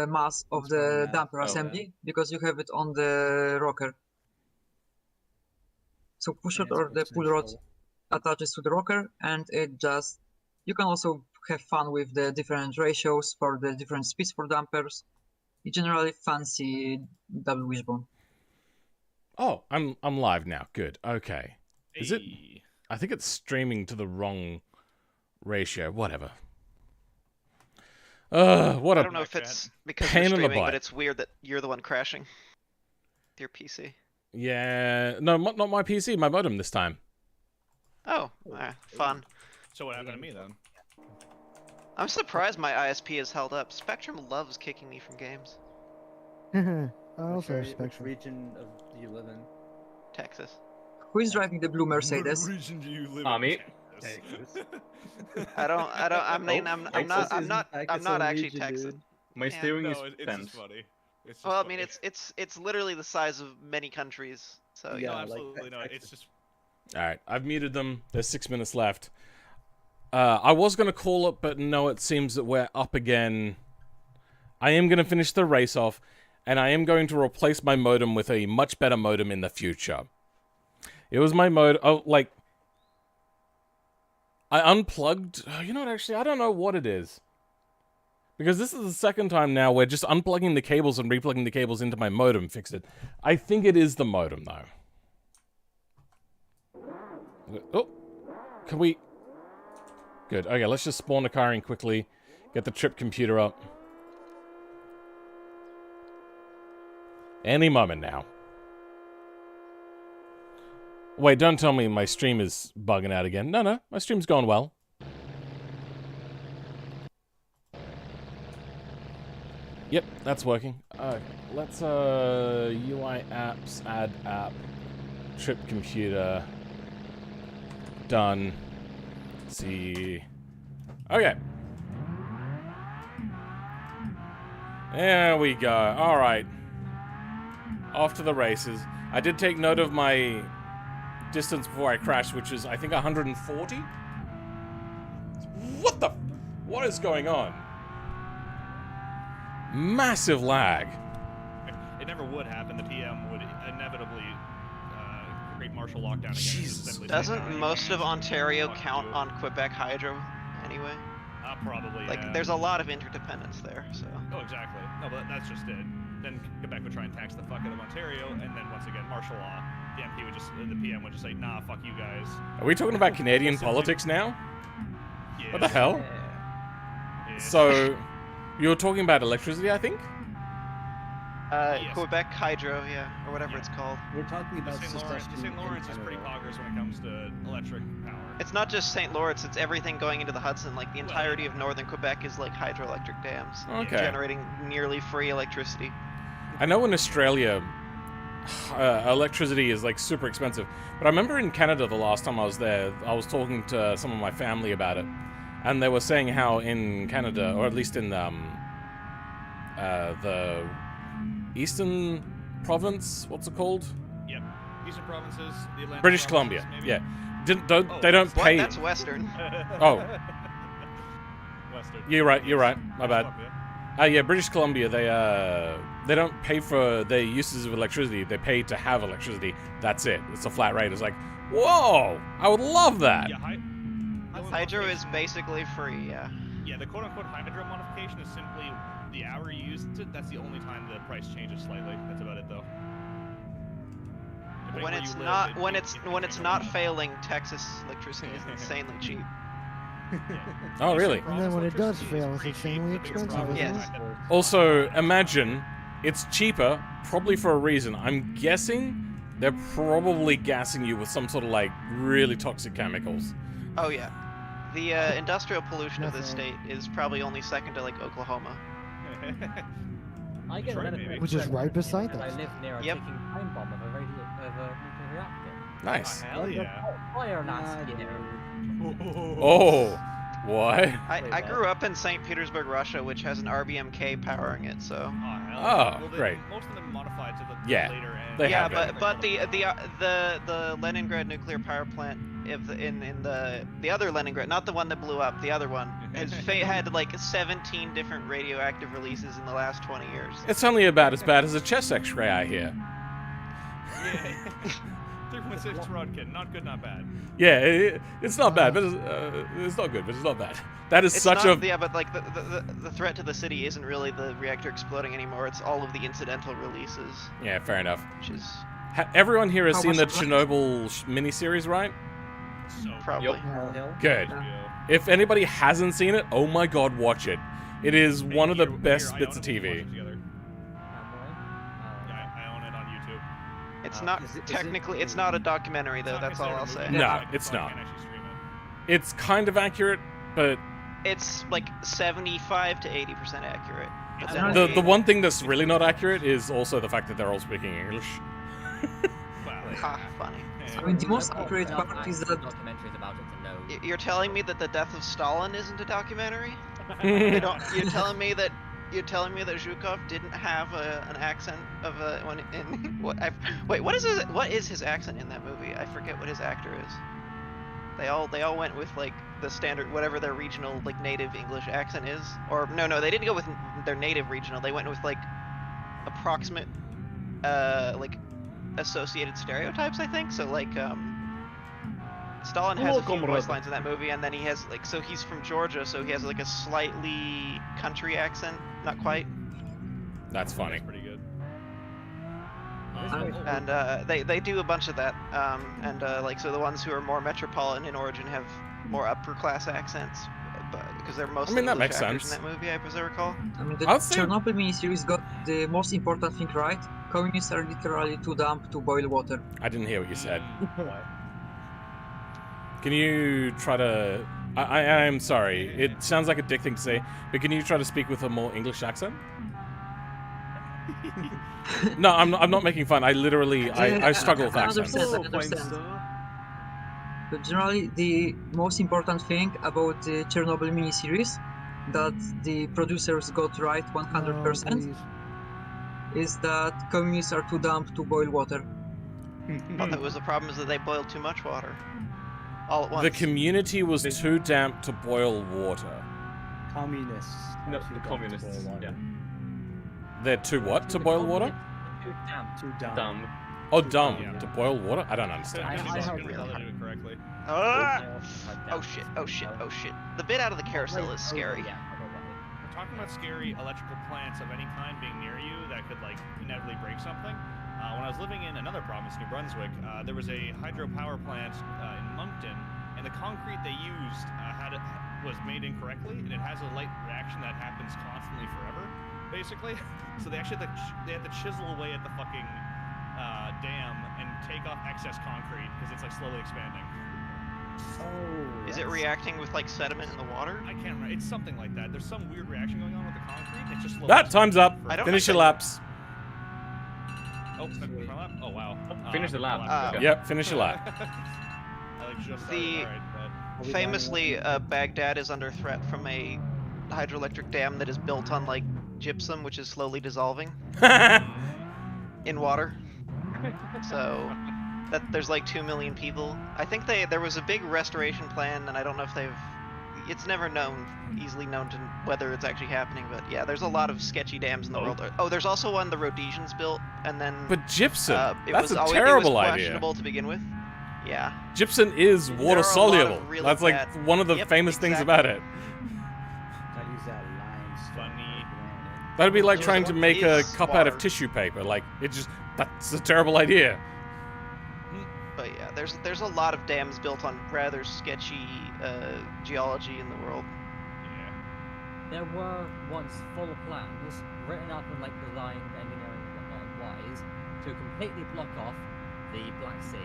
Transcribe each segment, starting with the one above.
mass of the damper assembly because you have it on the rocker. So push rod or the pull rod attaches to the rocker, and it just, you can also have fun with the different ratios for the different speeds for dampers. It's generally fancy double wishbone. Oh, I'm live now. Good. Okay. Is it? I think it's streaming to the wrong ratio. Whatever. What I don't know if it's because pain you're in the streaming, butt. but it's weird that you're the one crashing. With your PC. Yeah. No, not my PC. My modem this time. Oh, fun. So what happened to me then? I'm surprised my ISP has held up. Spectrum loves kicking me from games. I also have Spectrum. Which region of do you live in? Texas. Who is driving the blue Mercedes? What region do you live in? Me. Texas. I'm not actually region, Texas. Dude. My steering No, is it's tense. just funny. It's just Well, I funny. mean, it's literally the size of many countries. So No, Yeah, like absolutely not. Texas. It's just All right. I've muted them. There's 6 minutes left. I was going to call it, but no, it seems that we're up again. I am going to finish the race off, and I am going to replace my modem with a much better modem in the future. It was my modem. Oh, like, I unplugged. You know what, actually, I don't know what it is. Because this is the second time now where just unplugging the cables and replugging the cables into my modem fixed it. I think it is the modem, though. Oh, can we... Good. Okay, let's just spawn a car in quickly. Get the trip computer up. Any moment now. Wait, don't tell me my stream is bugging out again. No, my stream's going well. Yep, that's working. Let's, UI apps, add app, trip computer. Done. Let's see. Okay. There we go. Alright. Off to the races. I did take note of my distance before I crashed, which is, I think, 140? What the... What is going on? Massive lag. it never would happen. The PM would inevitably create martial lockdown again. Jesus. doesn't most of Ontario count on Quebec Hydro anyway? Probably. Like, yeah. there's a lot of interdependence there. So. Oh, exactly. No, but that's just it. Then Quebec would try and tax the fuck out of Ontario, and then once again, martial law. The MP would just, the PM would just say, nah, fuck you guys. Are we talking about Canadian politics now? Yes. What the hell? Yes. So, you were talking about electricity, I think? Yes. Quebec Hydro, yeah, or whatever it's called. We're talking about St. Lawrence is pretty poggers when it comes to electric power. It's not just St. Lawrence, it's everything going into the Hudson. Like, the entirety of northern Quebec is like hydroelectric dams. Okay. Generating nearly free electricity. I know in Australia, electricity is like super expensive. But I remember in Canada the last time I was there, I was talking to some of my family about it. And they were saying how in Canada, or at least in the Eastern Province, what's it called? Yep. Eastern provinces, the Atlantic British provinces, Columbia, maybe? yeah. They don't What? pay... That's Western. Oh. Western. You're right, my bad. Columbia. Yeah, British Columbia, they don't pay for their uses of electricity, they pay to have electricity. That's it. It's a flat rate. It's like, whoa! I would love that! Yeah, Hydro is basically free, yeah. Yeah, the quote-unquote hydro modification is simply the hour you used it. That's the only time the price changes slightly. That's about it, though. Depending When where it's you live, not it- when it- it's it when can it's go not up. failing, Texas electricity is insanely cheap. Oh, really? And then when it does fail, it's insanely expensive, isn't Yes. it? Also, imagine, it's cheaper, probably for a reason. I'm guessing they're probably gassing you with some sort of, like, really toxic chemicals. Oh yeah. The industrial pollution of this state is probably only second to like Oklahoma. I get Detroit, medical maybe. Which is right beside and I us. live near a Yep. ticking time bomb of a nuclear reactor. Nice. Hell yeah. Fire last year. Oh, What? I grew up in St. Petersburg, Russia, which has an RBMK powering it, so. Oh, well, great. Most of them modified to the Yeah, later end. they Yeah, have but the Leningrad nuclear power plant, in the other Leningrad, not the one that blew up, the other one, has had like 17 different radioactive releases in the last 20 years. It's only about as bad as a chest X-ray, I hear. Yeah. 3.6 Rodkin, not good, not bad. Yeah, it's not bad, but it's not good, but it's not bad. That is It's such not, a... yeah, but like the threat to the city isn't really the reactor exploding anymore. It's all of the incidental releases, Yeah, fair enough. which is Everyone here has How seen the much is left? Chernobyl miniseries, right? So probably. Good. If anybody hasn't seen it, oh my god, watch it. It is one of the best bits of TV. I own it on YouTube. It's not technically. It's not a documentary though. That's all I'll say. No, it's not. It's kind of accurate, but It's like 75 to 80% accurate. But then the they- one thing that's really not accurate is also the fact that they're all speaking English. Ha, funny. I mean, the most accurate part is that documentaries about it to know. You're telling me that the death of Stalin isn't a documentary? You're telling me that Zhukov didn't have an accent of a when in what? Wait, what is his accent in that movie? I forget what his actor is. They all went with like the standard whatever their regional like native English accent is, or no, they didn't go with their native regional. They went with like approximate like associated stereotypes, I think. So like Stalin has a few voice lines in that movie, and then he has like, so he's from Georgia, so he has like a slightly country accent, not quite. That's funny. That's pretty good. And they do a bunch of that, and like so the ones who are more metropolitan in origin have more upper class accents, because they're mostly that English makes actors sense. in that movie, as I recall. I mean, the I'll say- Chernobyl miniseries got the most important thing right. Communists are literally too dumb to boil water. I didn't hear what you said. Can you try to... I am sorry. It sounds like a dick thing to say, but can you try to speak with a more English accent? No, I'm not making fun. I literally... I struggle with I accents. understand. But generally, the most important thing about the Chernobyl miniseries that the producers got right 100% is that communists are too dumb to boil water. Thought that was the problem, is that they boiled too much water all at once. The community was too damp to boil water. Communists. No, the communists. Yeah. They're too what to boil water? Too dumb. Dumb. Oh, dumb Yeah. to boil water? I don't understand. I heard do it correctly. Ah! Oh shit! Oh shit! Oh shit! The bit out of the carousel is scary. We're talking about scary electrical plants of any kind being near you that could like inevitably break something. When I was living in another province, New Brunswick, there was a hydropower plant in Moncton, and the concrete they used was made incorrectly, and it has a light reaction that happens constantly forever, basically. So they actually they had to chisel away at the fucking dam and take off excess concrete because it's like slowly expanding. Oh. Is it reacting with like sediment in the water? I can't remember. It's something like that. There's some weird reaction going on with the concrete. It's just slowly That time's up. I don't Finish your know. laps. Oh, my lap? Oh wow. Finish the lap. Okay. Yep, finish your lap. I like just The- alright, but Famously, Baghdad is under threat from a hydroelectric dam that is built on like gypsum, which is slowly dissolving in water. So that there's like 2 million people. I think there was a big restoration plan, and I don't know if it's never easily known to whether it's actually happening, but yeah, there's a lot of sketchy dams in the world. Oh, there's also one the Rhodesians built, and then But gypsum, it that's was a always, terrible it was idea. questionable to begin with. Yeah. Gypsum is There water are a lot of soluble. really That's like bad- one of the Yep, famous things exactly. about it. Gotta use that limestone. Funny. That'd be like Gypsum trying to make a is cup out of water. tissue paper. Like, that's a terrible idea. But yeah, there's a lot of dams built on rather sketchy geology in the world. yeah. There were once full plans written up in like design, engineering, and whatnot wise to completely block off the Black Sea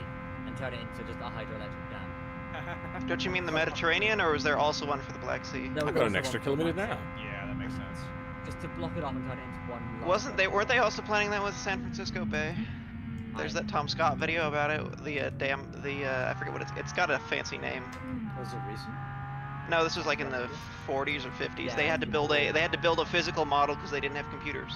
and turn it into just a hydroelectric dam. Don't you mean the Mediterranean, or was there also one for the Black Sea? There I've was got an also extra one for the kilometer Black now. Yeah, that makes sense. Sea, just to block it off and turn it into one. Weren't they also planning that with San Francisco Bay? There's that Tom Scott video about it. The dam. I forget what it's got a fancy name. Was it recent? No, this was like in the 40s or 50s. Yeah. They had to build a physical model because they didn't have computers.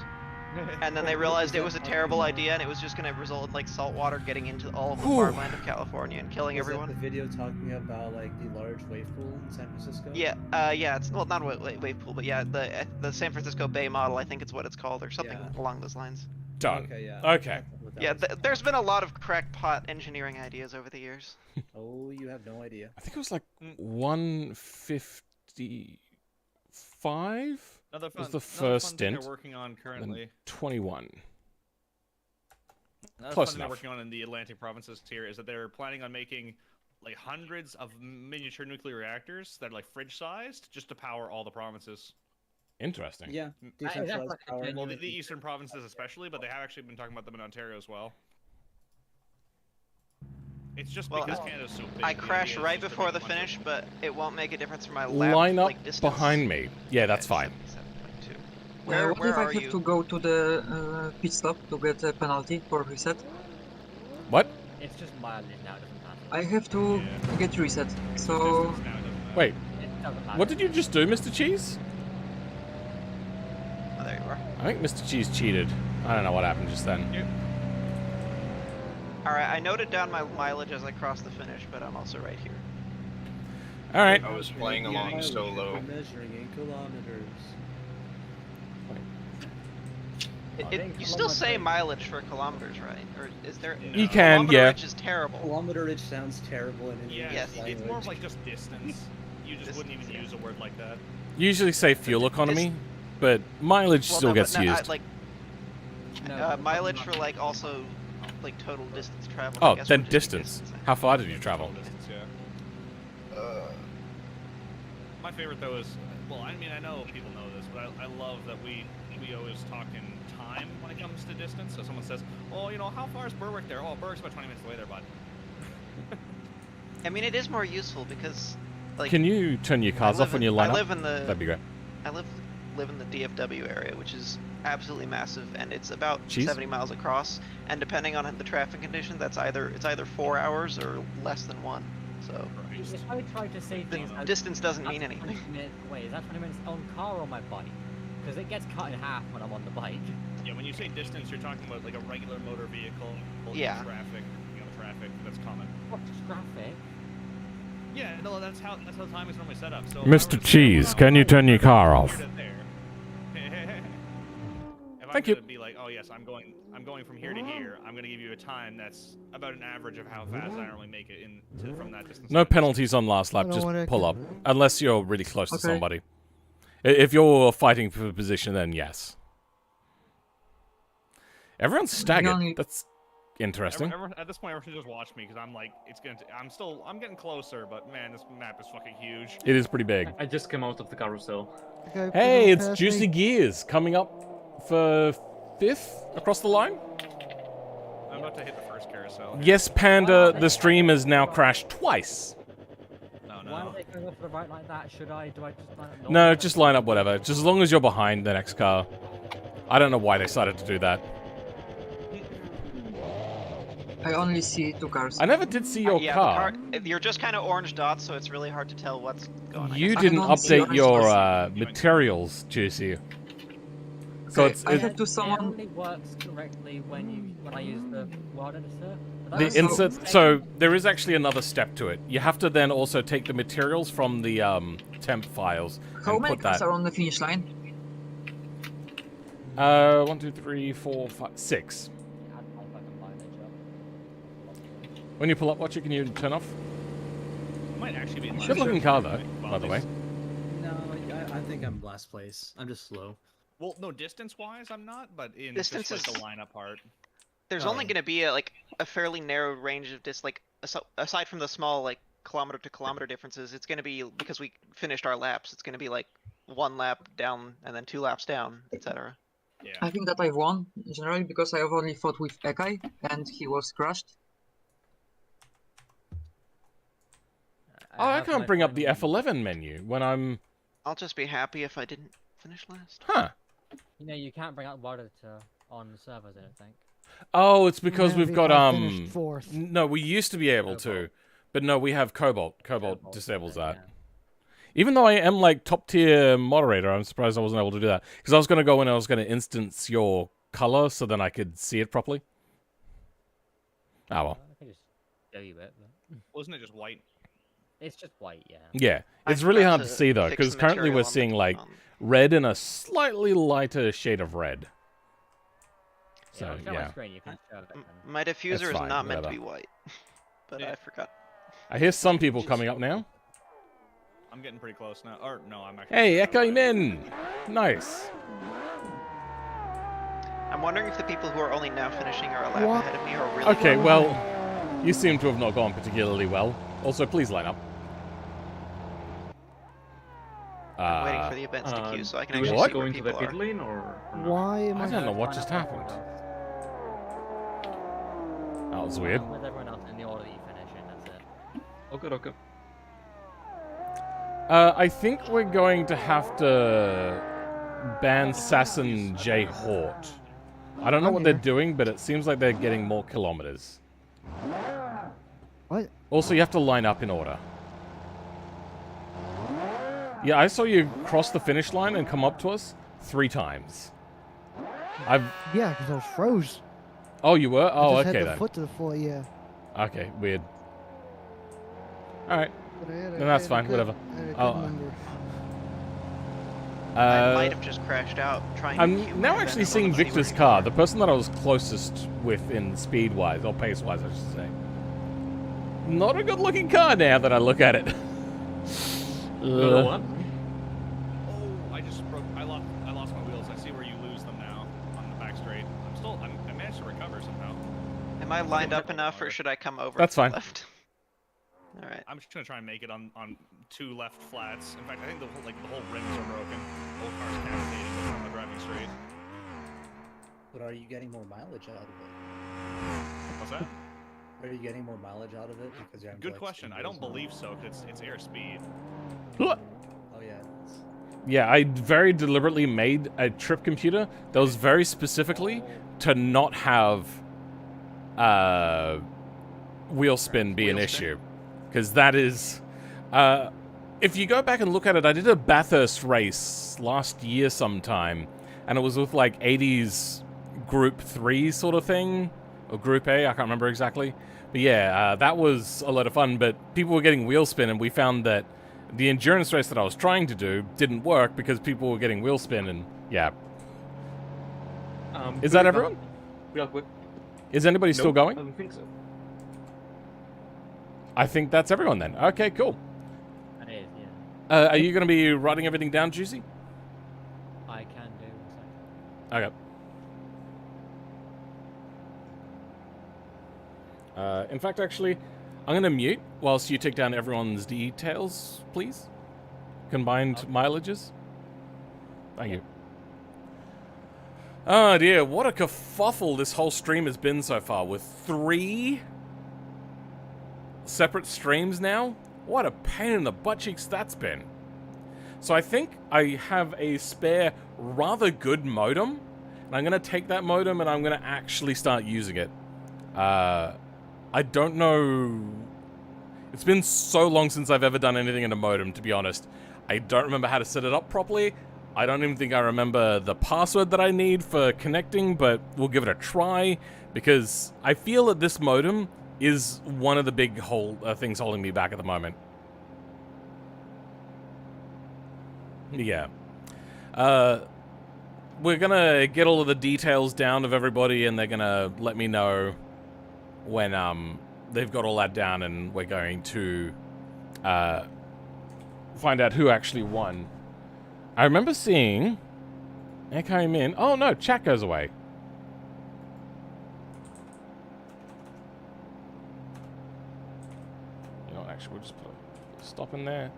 And then they realized it was a terrible idea, and it was just going to result in like salt water getting into all of the Whew. farmland of California and killing Was everyone. that the video talking about like the large wave pool in San Francisco? Yeah, yeah, it's well not a wave pool, but yeah, the San Francisco Bay model, I think it's what it's called, or something Yeah. along those lines. Done. Okay, yeah. Okay. What that Yeah, was. there's been a lot of crackpot engineering ideas over the years. Oh, you have no idea. I think it was like 155. Another Was fun, the another first fun thing stint, they're working on And currently. 21. Another Close fun thing they're enough. working on in the Atlantic provinces here is that they're planning on making like hundreds of miniature nuclear reactors that are like fridge-sized, just to power all the provinces. Interesting. Yeah, that's decentralized like a power. genuine- Well, the eastern provinces especially, but they have actually been talking about them in Ontario as well. It's just Well, because Canada's so big. I the crashed idea is right just to before make the a bunch of- finish, but it won't make a difference for my lap Line up like, distance. behind me. Yeah, that's Okay, fine. 77.2. Where, what Where if I are have you? to go to the pit stop to get a penalty for reset? What? It's just mileage now, it doesn't matter. I have to get reset. So Distance now, it doesn't matter. Wait, It doesn't matter. what did you just do, Mr. Cheese? Oh, there you are. I think Mr. Cheese cheated. I don't know what happened just then. Alright, I noted down my mileage as I crossed the finish, but I'm also right here. All right. I was playing along solo. Measuring in kilometers. You still say mileage for kilometers, right? Or is there? You can, yeah. Kilometerage is terrible. Kilometerage sounds terrible in Yeah, English Yes. it's more of language. like just distance. You just wouldn't even use a word like that. Usually say fuel economy, but mileage Well, still no, gets but no, used. like No, mileage for like also like total distance traveled. Oh, I guess then would just be distance. distance. How far did you travel? Distance, yeah. My favorite though is, well, I mean, I know people know this, but I love that we always talk in time when it comes to distance. So someone says, oh, you know, how far is Berwick there? Oh, Berwick's about 20 minutes away there, bud. I mean, it is more useful because like Can you turn your cars off when you line I up? live in the That'd be great. I live in the DFW area, which is absolutely massive, and it's about Jeez. 70 miles across. And depending on the traffic condition, it's either 4 hours or less than 1. So If I try to say the things as distance doesn't mean that's anything. 20 minutes away, is that 20 minutes on car or my bike? Because it gets cut in half when I'm on the bike. Yeah, when you say distance, you're talking about like a regular motor vehicle, Yeah. traffic, you know, traffic that's common. What's traffic? Yeah, no, that's how time is normally set up. So if I Mr. were to say, Cheese, well, can you turn your car here off? to there. If Thank I'm you. gonna be like, oh yes, I'm going from here to here, I'm gonna give you a time that's about an average of how fast I normally make it from that distance. No penalties on last lap, I don't just wanna- pull up. Unless you're really close to Okay. somebody. If you're fighting for position, then yes. Everyone's staggered. only- That's interesting. At this point, everyone should just watch me because I'm like, I'm getting closer, but man, this map is fucking huge. It is pretty big. I just came out of the carousel. Okay, Hey, please it's pass Juicy me. Gears coming up for 5th across the line. I'm about to hit the first carousel. Yes, Panda, the stream has now crashed twice. No, Why no. are they going off to the right like that? Do I just line up No, normal? just line up whatever. Just as long as you're behind the next car. I don't know why they decided to do that. I only see 2 cars. I never did see your Yeah, car. you're just kind of orange dots, so it's really hard to tell what's going on. You I didn't don't see update orange your dots. materials, Juicy. So Okay, it's I have to It summon. only works correctly when I use the world editor. But the that's also- insert. So there is actually another step to it. You have to then also take the materials from the temp files How and many put cars that. are on the finish line? 1, 2, 3, 4, 5, 6. add my fucking mileage up. When you pull up, watch it. Can you turn off? It might actually be. Good looking car though, by the way. No, I think I'm last place. I'm just slow. Well, no, distance-wise, I'm not, but in Distance just like is- the lineup part. There's Oh. only going to be a fairly narrow range of aside from the small like kilometer to kilometer differences. It's going to be because we finished our laps. It's going to be like 1 lap down and then 2 laps down, etc. Yeah. I think that I've won, generally, because I have only fought with Ekai, and he was crushed. Oh, I have can't my bring up the fucking- F11 menu when I'm. I'll just be happy if I didn't finish last. Huh. You know, you can't bring up world editor on the servers, I don't think. Oh, it's because Yeah, we've got I finished 4th. No, we used to be able to, Cobalt. but no, we have Cobalt. Cobalt Cobalt, disables yeah. that. Even though I am like top tier moderator, I'm surprised I wasn't able to do that. Because I was going to go in and I was going to instance your color so then I could see it properly. Oh well. I can just show you it. But... Wasn't it just white? It's just white, yeah. Yeah. I It's really forgot hard to to see though, fix because the currently we're material on the- seeing like on- red and a slightly lighter shade of red. So, I'll show yeah. my screen, you can show it then. My diffuser is fine, not meant to whatever. be white, but Yeah. I forgot. I hear some people coming up now. I'm getting pretty close now. Or no, I'm actually. Hey, Echo Min! Nice. I'm wondering if the people who are only now finishing are a lap What? ahead of me are really Okay, well. well, you seem to have not gone particularly well. Also, please line up. I'm waiting for the events to queue so I can Do we actually what? just see go where into the people pit are. lane or not? Why am I I? don't know what just happened. That was weird. With everyone else in the order that you finish in, that's it. Okay, okay. I think we're going to have to ban Sasson J Hort. I don't know what they're doing, but it seems like they're getting more kilometers. What? Also, you have to line up in order. Yeah, I saw you cross the finish line and come up to us 3 times. Yeah, because I was froze. Oh, you were? Oh, I just okay had the then. foot to the floor, yeah. Okay, weird. Alright. But I had a- Then that's I had a fine, good- whatever. I had a good Oh. number. I might have just crashed out trying to queue I'm my now event actually and seeing wasn't see where Victor's you car, were. the person that I was closest with in speed-wise, or pace-wise, I should say. Not a good-looking car now that I look at it. Another one? Oh, I lost my wheels. I see where you lose them now on the back straight. I managed to recover somehow. Am I lined up enough, or should I come over? That's to the fine. Left? All right. I'm just gonna try and make it on 2 left flats. In fact, I think the whole rims are broken. Both cars cavitating on the driving straight. But are you getting more mileage out of it? What's that? Are you getting more mileage out of it because you're having to, Good like, question. speed I don't race on it? believe so, because it's airspeed. Oh yeah. It's... Yeah, I very deliberately made a trip computer that was very specifically to not have wheel spin be an Wheel spin. issue. Because that is... if you go back and look at it, I did a Bathurst race last year sometime, and it was with like 80s Group 3 sort of thing, or Group A, I can't remember exactly. But yeah, that was a lot of fun, but people were getting wheel spin, and we found that the endurance race that I was trying to do didn't work because people were getting wheel spin, and yeah. Is that everyone? Real quick. Is anybody still Nope, going? I don't think so. I think that's everyone then. Okay, cool. That is, yeah. Are you going to be writing everything down, Juicy? I can do. So. Okay. In fact, actually, I'm going to mute whilst you take down everyone's details, please. Combined mileages. Thank you. Oh dear, what a kerfuffle this whole stream has been so far, with 3 separate streams now. What a pain in the butt cheeks that's been. So I think I have a spare, rather good modem, and I'm going to take that modem and I'm going to actually start using it. I don't know... It's been so long since I've ever done anything in a modem, to be honest. I don't remember how to set it up properly. I don't even think I remember the password that I need for connecting, but we'll give it a try, because I feel that this modem is one of the big things holding me back at the moment. Yeah. We're gonna get all of the details down of everybody, and they're gonna let me know when they've got all that down, and we're going to find out who actually won. I remember seeing... It came in... Oh no, chat goes away. You know what, actually, we'll just put a stop in there.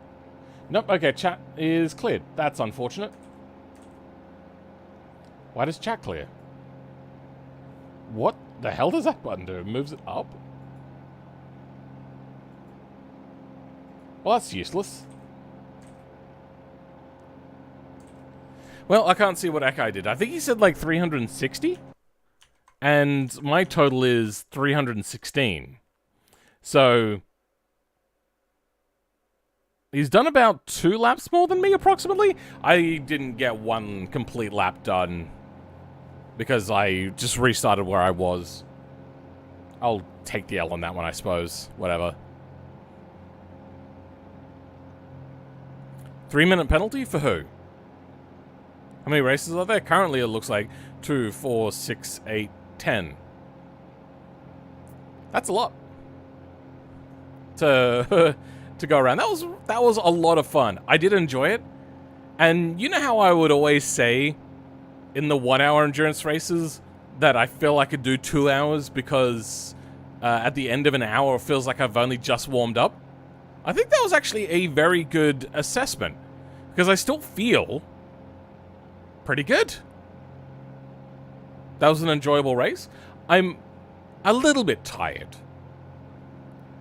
Nope, okay, chat is cleared. That's unfortunate. Why does chat clear? What the hell does that button do? It moves it up? Well, that's useless. Well, I can't see what Akai did. I think he said like 360. And my total is 316. So... He's done about 2 laps more than me, approximately. I didn't get 1 complete lap done because I just restarted where I was. I'll take the L on that one, I suppose. Whatever. 3-minute penalty for who? How many races are there? Currently, it looks like 2, 4, 6, 8, 10. That's a lot to to go around. That was a lot of fun. I did enjoy it. And you know how I would always say in the 1-hour endurance races that I feel I could do 2 hours because at the end of an hour it feels like I've only just warmed up? I think that was actually a very good assessment because I still feel pretty good. That was an enjoyable race. I'm a little bit tired.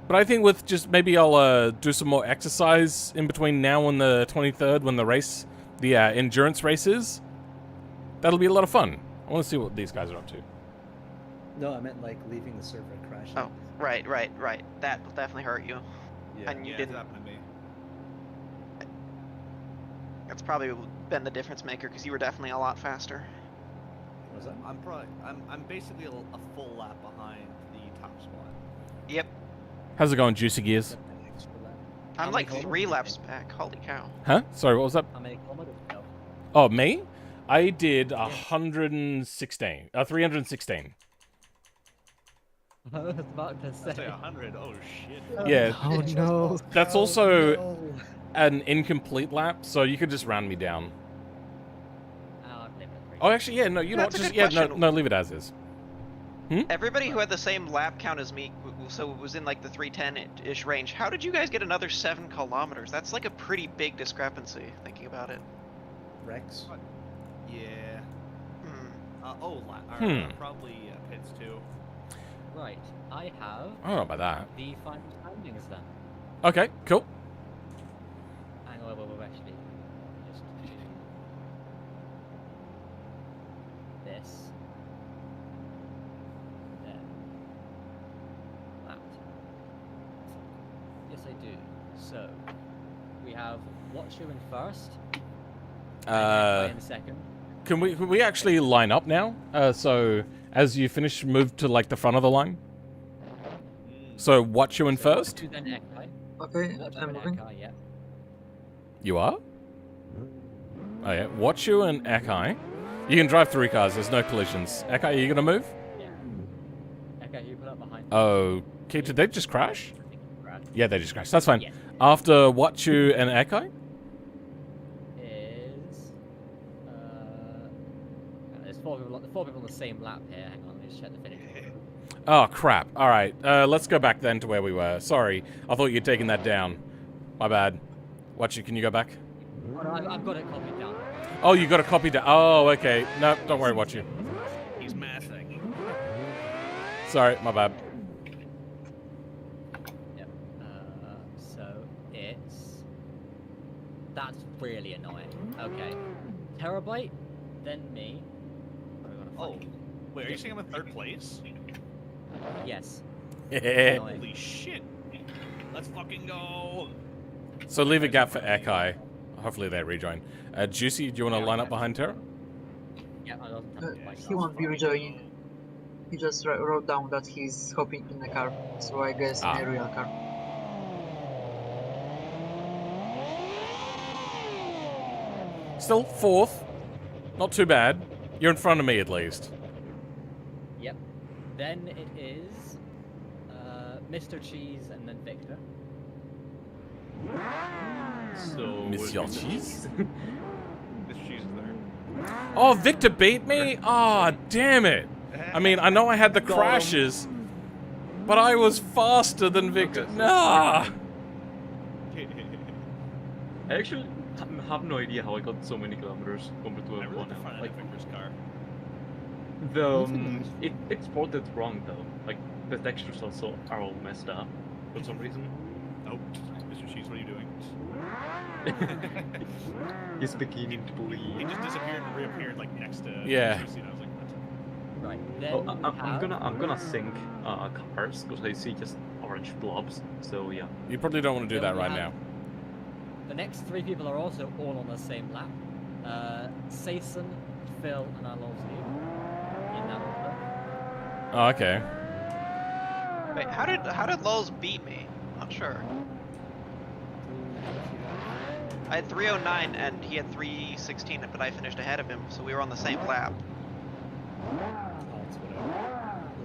But I think with just maybe I'll do some more exercise in between now and the 23rd when the endurance race is. That'll be a lot of fun. I want to see what these guys are up to. No, I meant like leaving the server and crashing. Oh, right. That will definitely hurt you. Yeah. And you Yeah, didn't. it's happened to me. That's probably been the difference maker because you were definitely a lot faster. Was that? I'm basically a full lap behind the top spot. Yep. How's it going, Juicy Gears? I'm How like many 3 kilometers? laps back. Holy cow. Huh? Sorry, what was that? How many kilometers? No. Oh, me? I did 116. 316. I was about to I'd say say. 100. Oh shit. Yeah. Oh no. That's also an incomplete lap, so you could just round me down. I've lived it for Oh, actually, yeah, no, you know what? That's a Just, good yeah, no, question. no, leave it as is. Everybody who had the same lap count as me, so it was in like the 310-ish range. How did you guys get another 7 kilometers? That's like a pretty big discrepancy, thinking about it. Rex? Yeah. Hmm. Probably pits too. Right. I have I don't know about that. the final standings then. Okay, cool. Hang on, we'll actually just this. There. That. Yes, I do. So we have Watch You in first. In second. Can we actually line up now? So as you finish, move to like the front of the line. So watch you in first. Watch You, then Ekai. Okay, Watch You, I'm then moving. Ekai, yeah. You are? Oh yeah, watch you and Ekai. You can drive 3 cars. There's no collisions. Ekai, are you gonna move? Yeah. Ekai, you put up behind. Okay, did they just crash? I think it's Brad. Yeah, they just crashed. That's fine. Yes. After watch you and Ekai. Is there's 4 people on the same lap here. Hang on, let me just check the finish. Oh crap! All right, let's go back then to where we were. Sorry, I thought you'd taken that down. My bad. Watch you. Can you go back? Oh, no, I've got it copied down. Oh, you got a copy down. Oh, okay. No, don't worry. Watch you. He's mathing. Sorry, my bad. Yep. So it's that's really annoying. Okay. Terabyte, then me. Oh, wait, are you saying I'm in 3rd place? Yes. Holy shit! Let's fucking go! So leave a gap for Ekai. Hopefully they rejoin. Juicy, do you want to line up behind Terra? Yeah, I don't have my He won't be rejoining. He just wrote down that he's hopping in a car, so I guess in a real car. Still 4th. Not too bad. You're in front of me at least. Yep. Then it is Mr. Cheese and then Victor. So Monsieur Cheese? This cheese is there. Oh, Victor beat me? Ah, damn it. I mean, I know I had the crashes, but I was faster than Victor. Nah. I actually have no idea how I got so many kilometers compared to I really everyone like the front else. end of Victor's car. It exported wrong though. Like the textures also are all messed up for some reason. Oh, Mr. Cheese, what are you doing? He's beginning to He bleed. just disappeared and reappeared like next to Yeah. Juicy, and I was like, what? Right. Then Oh, we I'm gonna sync cars because I see just orange blobs. So yeah. You probably don't want to do Then that we right have- now. The next 3 people are also all on the same lap. Sason, Phil, and Alonso in that order. Oh, okay. Wait, how did Lulz beat me? Not sure. I had 309 and he had 316, but I finished ahead of him, so we were on the same lap.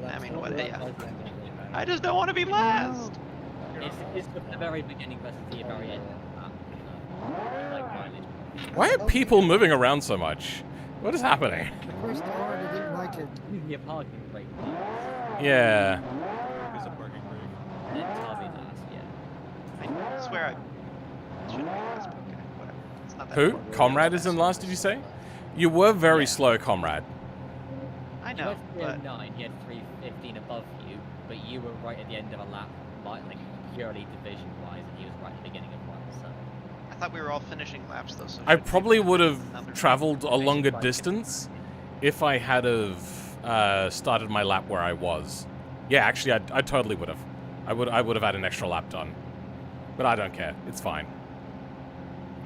I mean, what? Yeah. I just don't want to be last. It's the very beginning versus the very end. Why are people moving around so much? What is happening? The first hour, I didn't like it. Usually a parking brake. Yeah. There's a parking brake. And then Tavi last, yeah. I swear I shouldn't be last, but okay, whatever. It's not that Who? important. Comrade is in last, did you say? You were very slow, Comrade. I You know, had but 309, he had 315 above you, but you were right at the end of a lap, like purely division-wise, and he was right at the beginning of one, so... I thought we were all finishing laps though. So I shouldn't probably we would have another- traveled a longer distance if I had have started my lap where I was. Yeah, actually, I totally would have. I would have had an extra lap done. But I don't care. It's fine.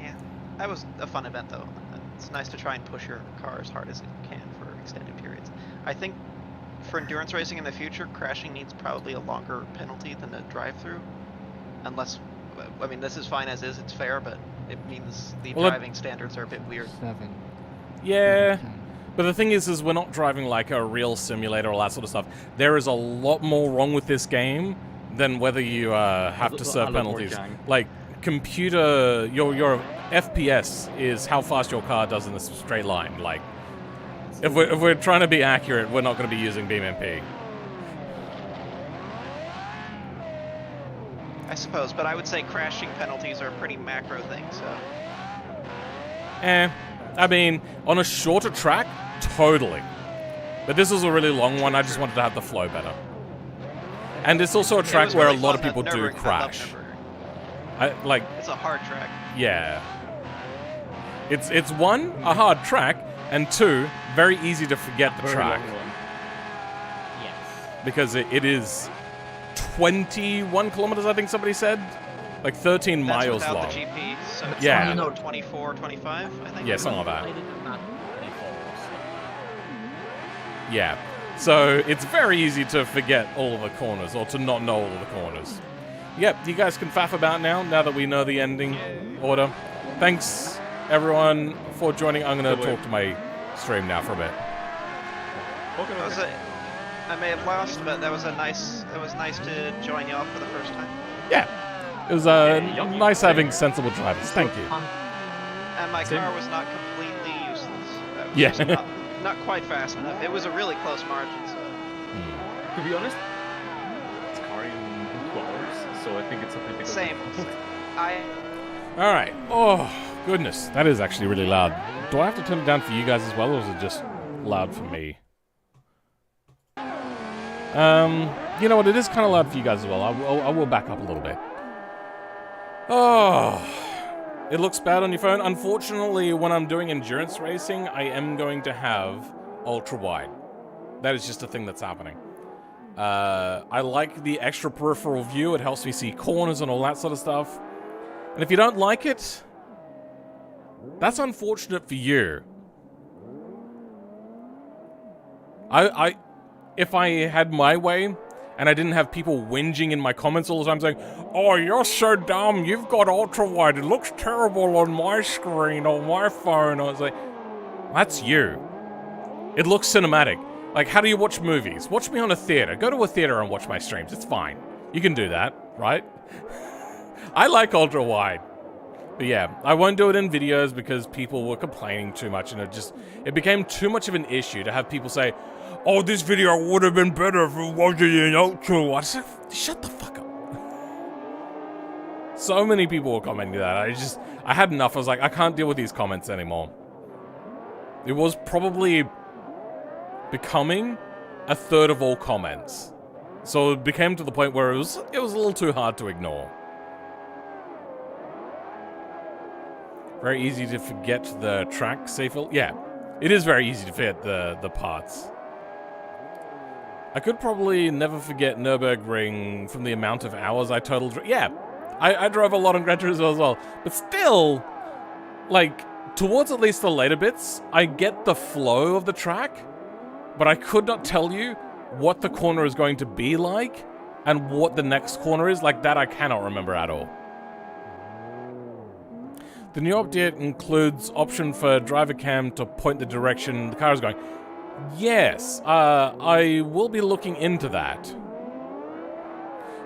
Yeah, that was a fun event though. It's nice to try and push your car as hard as it can for extended periods. I think for endurance racing in the future, crashing needs probably a longer penalty than a drive-through. Unless, I mean, this is fine as is, it's fair, but it means the driving standards are a bit weird. 7. Yeah. But the thing is we're not driving like a real simulator or all that sort of stuff. There is a lot more wrong with this game than whether you have to serve penalties. Like, computer, your FPS is how fast your car does in a straight line. Like, if we're trying to be accurate, we're not going to be using BeamMP. I suppose, but I would say crashing penalties are a pretty macro thing, so... I mean, on a shorter track, totally. But this is a really long one, I just wanted to have the flow better. And it's also a track where really a lot of fun, people that do Nürburgring. I love crash. Nürburgring. It's a hard track. Yeah. It's one, a hard track, and two, very easy to forget the track. Yes. Because it is 21 kilometers, I think somebody said? Like 13 That's miles without long. the GP, so it's Yeah. only 24, 25, I think. Yeah, something like I that. did the math 24, so... Yeah. So it's very easy to forget all of the corners, or to not know all of the corners. Yep, you guys can faff about now that we know the ending order. Thanks, everyone, for joining. I'm going to talk to my stream now for a bit. I may have lost, but it was nice to join you all for the first time. Yeah. It was nice having sensible drivers. Thank you. And my car was not completely useless. That was Yeah. just not quite fast enough. It was a really close margin, so... To be honest, it's car in 2 hours, so I think it's something because Same. Alright. Oh, goodness. That is actually really loud. Do I have to turn it down for you guys as well, or is it just loud for me? You know what? It is kind of loud for you guys as well. I will back up a little bit. Oh, it looks bad on your phone. Unfortunately, when I'm doing endurance racing, I am going to have ultra-wide. That is just a thing that's happening. I like the extra peripheral view. It helps me see corners and all that sort of stuff. And if you don't like it, that's unfortunate for you. If I had my way, and I didn't have people whinging in my comments all the time saying, "Oh, you're so dumb, you've got ultra-wide, it looks terrible on my screen, on my phone," I was like, that's you. It looks cinematic. Like, how do you watch movies? Watch me on a theater. Go to a theater and watch my streams. It's fine. You can do that, right? I like ultra-wide. But yeah, I won't do it in videos because people were complaining too much, and it became too much of an issue to have people say, "Oh, this video would have been better if it wasn't in ultra." I said, shut the fuck up. So many people were commenting that. I had enough. I was like, I can't deal with these comments anymore. It was probably becoming a third of all comments. So it became to the point where it was a little too hard to ignore. Very easy to forget the track, Seyfel. Yeah, it is very easy to forget the parts. I could probably never forget Nürburgring from the amount of hours I totaled. Yeah, I drove a lot on Gran Turismo as well. But still, like, towards at least the later bits, I get the flow of the track, but I could not tell you what the corner is going to be like and what the next corner is. Like, that I cannot remember at all. The new update includes option for driver cam to point the direction the car is going. Yes, I will be looking into that.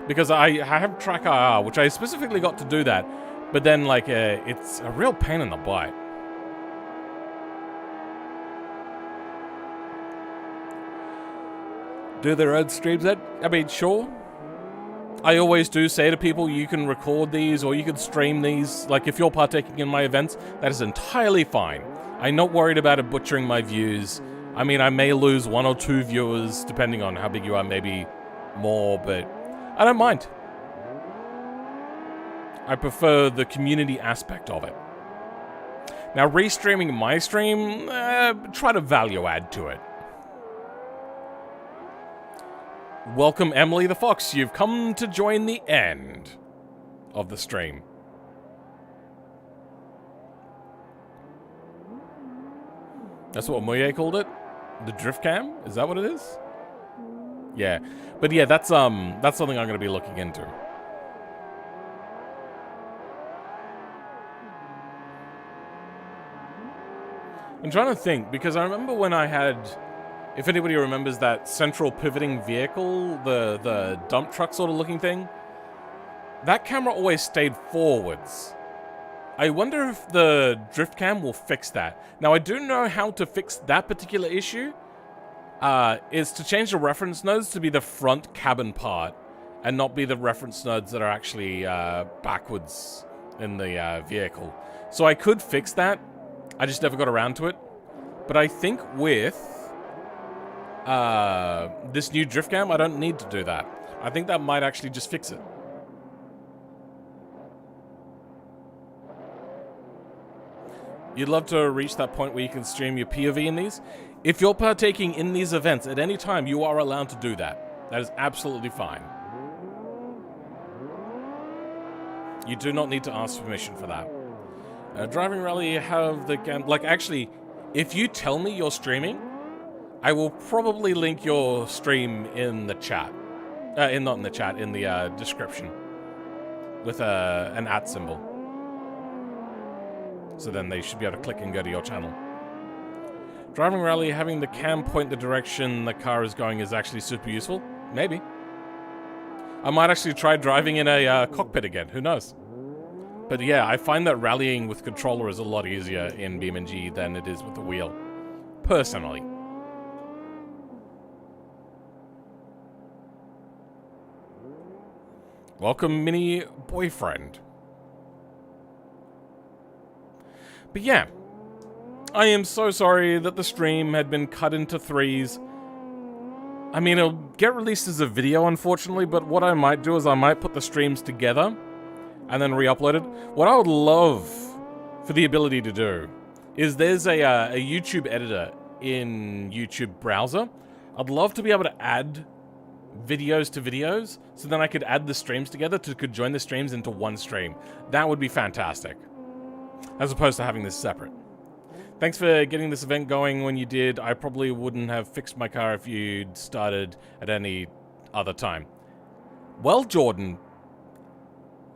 Because I have track IR, which I specifically got to do that. But then, like, it's a real pain in the butt. Do their own streams then? I mean, sure. I always do say to people, you can record these or you can stream these. Like, if you're partaking in my events, that is entirely fine. I'm not worried about it butchering my views. I mean, I may lose 1 or 2 viewers, depending on how big you are, maybe more, but I don't mind. I prefer the community aspect of it. Now, restreaming my stream, try to value add to it. Welcome, Emily the Fox. You've come to join the end of the stream. That's what Moye called it? The drift cam? Is that what it is? Yeah. But yeah, that's something I'm going to be looking into. I'm trying to think, because I remember when I had... If anybody remembers that central pivoting vehicle, the dump truck sort of looking thing, that camera always stayed forwards. I wonder if the drift cam will fix that. Now, I do know how to fix that particular issue. Is to change the reference nodes to be the front cabin part and not be the reference nodes that are actually backwards in the vehicle. So I could fix that. I just never got around to it. But I think with... this new drift cam, I don't need to do that. I think that might actually just fix it. You'd love to reach that point where you can stream your POV in these? If you're partaking in these events at any time, you are allowed to do that. That is absolutely fine. You do not need to ask permission for that. Driving Rally, have the cam... Like, actually, if you tell me you're streaming, I will probably link your stream in the chat. Not in the chat, in the description. With an @ symbol. So then they should be able to click and go to your channel. Driving Rally, having the cam point the direction the car is going is actually super useful. Maybe. I might actually try driving in a cockpit again. Who knows? But yeah, I find that rallying with controller is a lot easier in BeamNG than it is with the wheel. Personally. Welcome, mini boyfriend. But yeah, I am so sorry that the stream had been cut into 3s. I mean, it'll get released as a video, unfortunately, but what I might do is I might put the streams together and then re-upload it. What I would love for the ability to do is there's a YouTube editor in YouTube browser. I'd love to be able to add videos to videos, so then I could add the streams together to join the streams into one stream. That would be fantastic. As opposed to having this separate. Thanks for getting this event going when you did. I probably wouldn't have fixed my car if you'd started at any other time. Well, Jordan,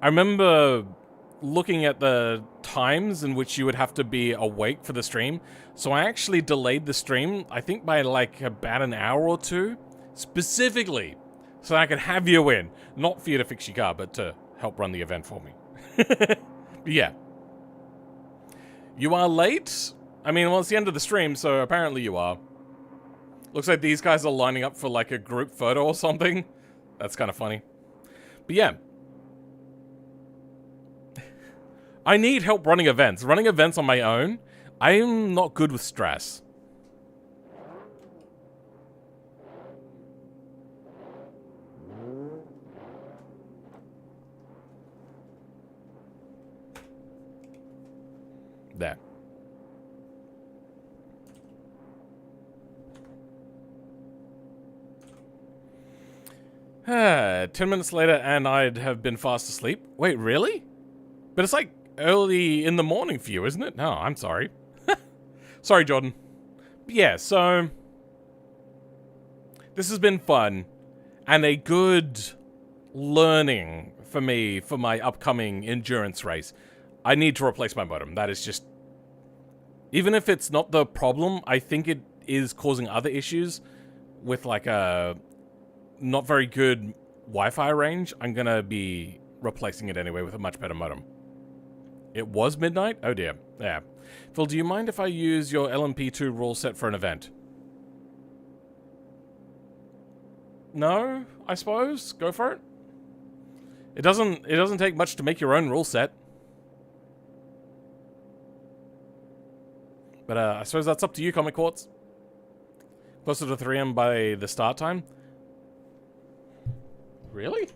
I remember looking at the times in which you would have to be awake for the stream, so I actually delayed the stream, I think by like about an hour or 2, specifically so I could have you in. Not for you to fix your car, but to help run the event for me. But yeah. You are late? I mean, well, it's the end of the stream, so apparently you are. Looks like these guys are lining up for like a group photo or something. That's kind of funny. But yeah. I need help running events. Running events on my own, I am not good with stress. There. 10 minutes later and I'd have been fast asleep. Wait, really? But it's like early in the morning for you, isn't it? No, I'm sorry. Sorry, Jordan. But yeah, so this has been fun and a good learning for me for my upcoming endurance race. I need to replace my modem. That is just... Even if it's not the problem, I think it is causing other issues with like a not very good Wi-Fi range. I'm gonna be replacing it anyway with a much better modem. It was midnight? Oh dear. Yeah. Phil, do you mind if I use your LMP2 rule set for an event? No, I suppose. Go for it. It doesn't take much to make your own rule set. But I suppose that's up to you, Comic Quartz. Closer to 3 AM by the start time. Really?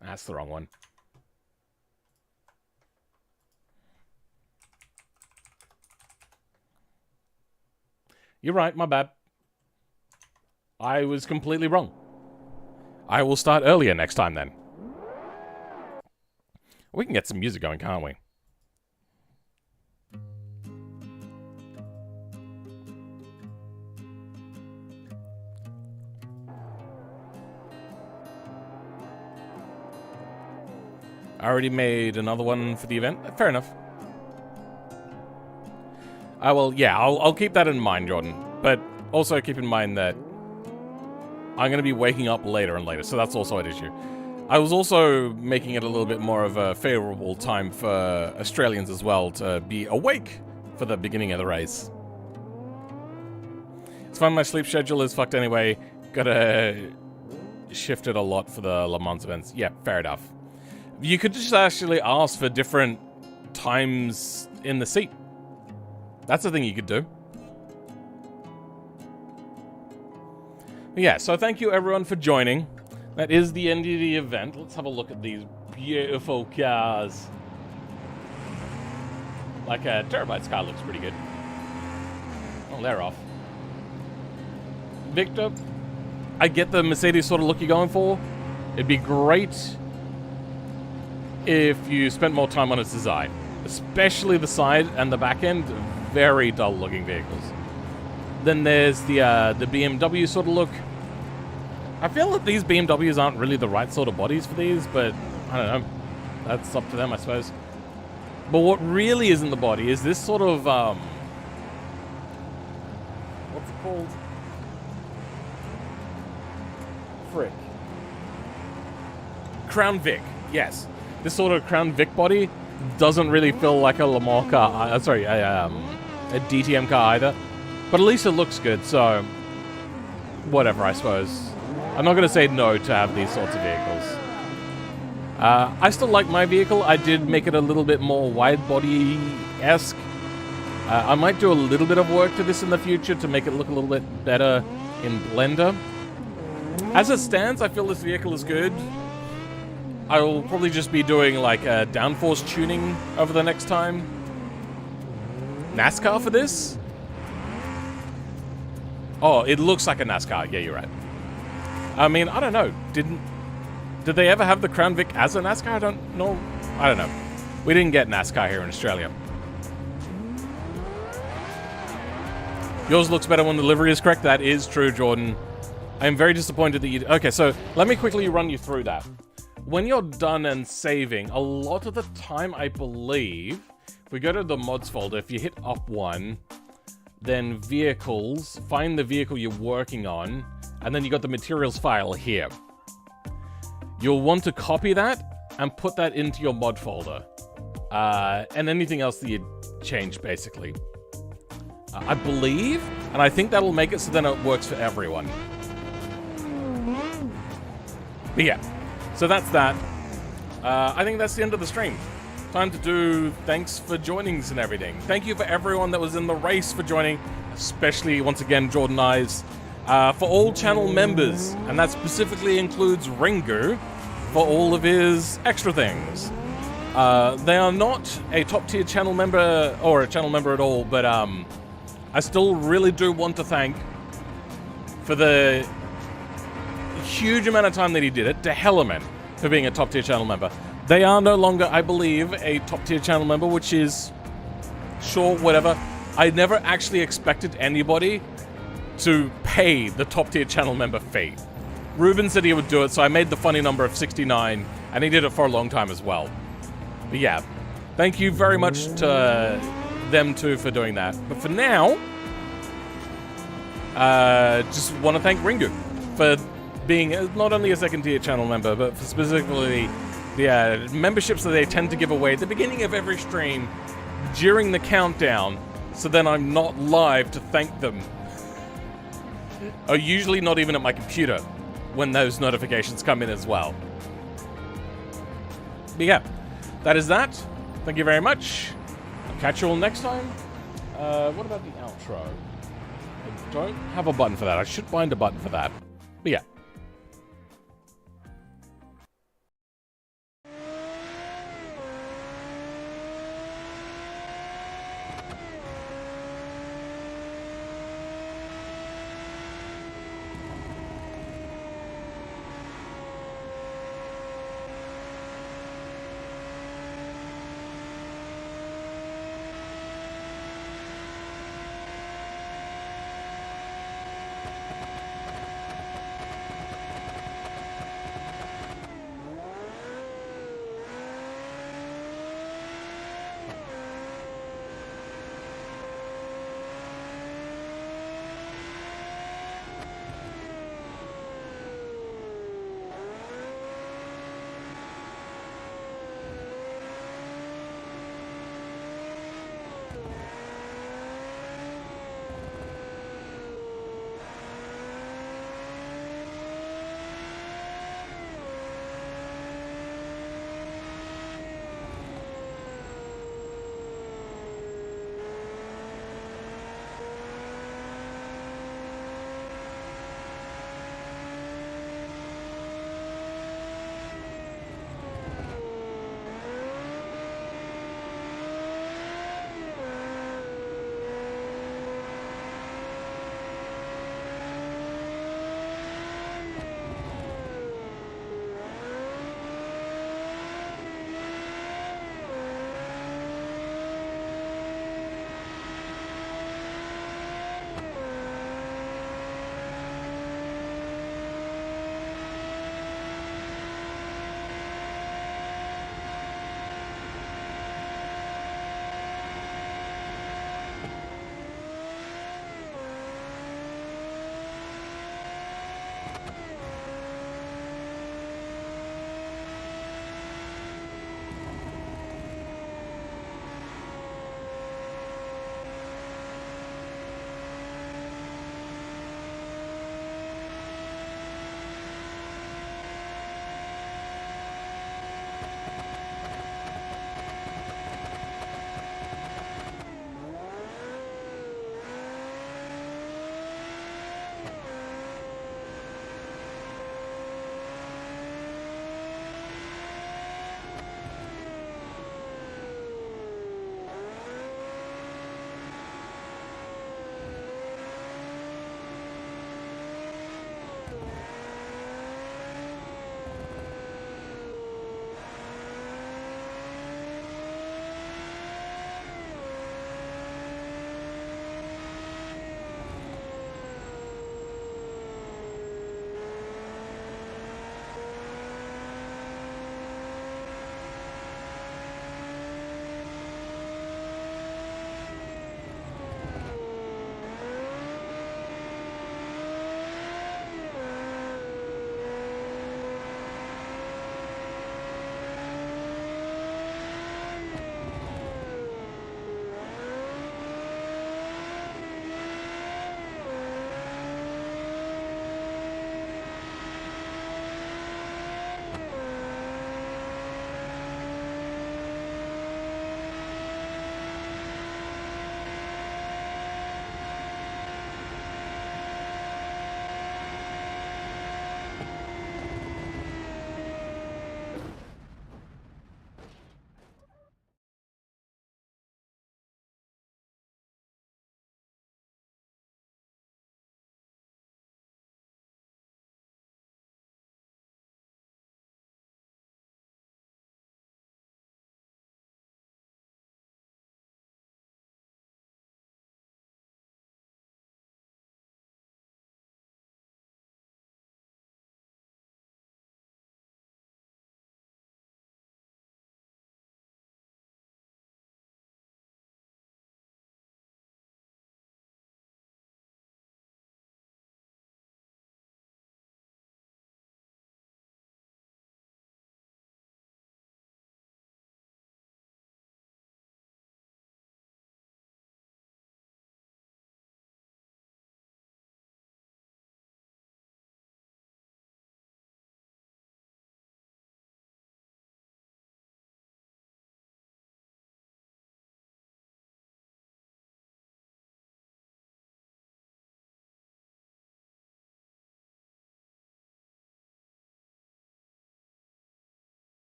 That's the wrong one. You're right, my bad. I was completely wrong. I will start earlier next time then. We can get some music going, can't we? I already made another one for the event. Fair enough. Well, yeah, I'll keep that in mind, Jordan. But also keep in mind that I'm going to be waking up later and later, so that's also an issue. I was also making it a little bit more of a favorable time for Australians as well to be awake for the beginning of the race. It's fine, my sleep schedule is fucked anyway. Gotta shift it a lot for the Le Mans events. Yeah, fair enough. You could just actually ask for different times in the seat. That's the thing you could do. Yeah, so thank you everyone for joining. That is the end of the event. Let's have a look at these beautiful cars. Like a Terabyte's car looks pretty good. Oh, they're off. Victor, I get the Mercedes sort of look you're going for. It'd be great if you spent more time on its design. Especially the side and the back end, very dull looking vehicles. Then there's the BMW sort of look. I feel that these BMWs aren't really the right sort of bodies for these, but I don't know. That's up to them, I suppose. But what really isn't the body is this sort of, what's it called? Frick. Crown Vic, yes. This sort of Crown Vic body doesn't really feel like a Le Mans car, a DTM car either. But at least it looks good, so whatever, I suppose. I'm not going to say no to have these sorts of vehicles. I still like my vehicle. I did make it a little bit more wide body-esque. I might do a little bit of work to this in the future to make it look a little bit better in Blender. As it stands, I feel this vehicle is good. I will probably just be doing like a downforce tuning over the next time. NASCAR for this? Oh, it looks like a NASCAR. Yeah, you're right. I mean, I don't know. Did they ever have the Crown Vic as a NASCAR? I don't know. I don't know. We didn't get NASCAR here in Australia. Yours looks better when the livery is correct. That is true, Jordan. I am very disappointed that you... Okay, so let me quickly run you through that. When you're done and saving, a lot of the time, I believe, if we go to the mods folder, if you hit up one, then vehicles, find the vehicle you're working on, and then you got the materials file here. You'll want to copy that and put that into your mod folder. And anything else that you change, basically. I believe, and I think that'll make it so then it works for everyone. But yeah, so that's that. I think that's the end of the stream. Time to do thanks for joinings and everything. Thank you for everyone that was in the race for joining, especially, once again, Jordan Eyes. For all channel members, and that specifically includes Ringu, for all of his extra things. They are not a top-tier channel member, or a channel member at all, but I still really do want to thank for the huge amount of time that he did it, to Hellerman for being a top tier channel member. They are no longer, I believe, a top tier channel member, which is, sure, whatever. I never actually expected anybody to pay the top tier channel member fee. Ruben said he would do it, so I made the funny number of 69, and he did it for a long time as well. But yeah, thank you very much to them two for doing that. But for now, just want to thank Ringu for being not only a second tier channel member, but for specifically the memberships that they tend to give away at the beginning of every stream during the countdown, so then I'm not live to thank them. Or usually not even at my computer when those notifications come in as well. But yeah, that is that. Thank you very much. I'll catch you all next time. What about the outro? I don't have a button for that. I should find a button for that. But yeah.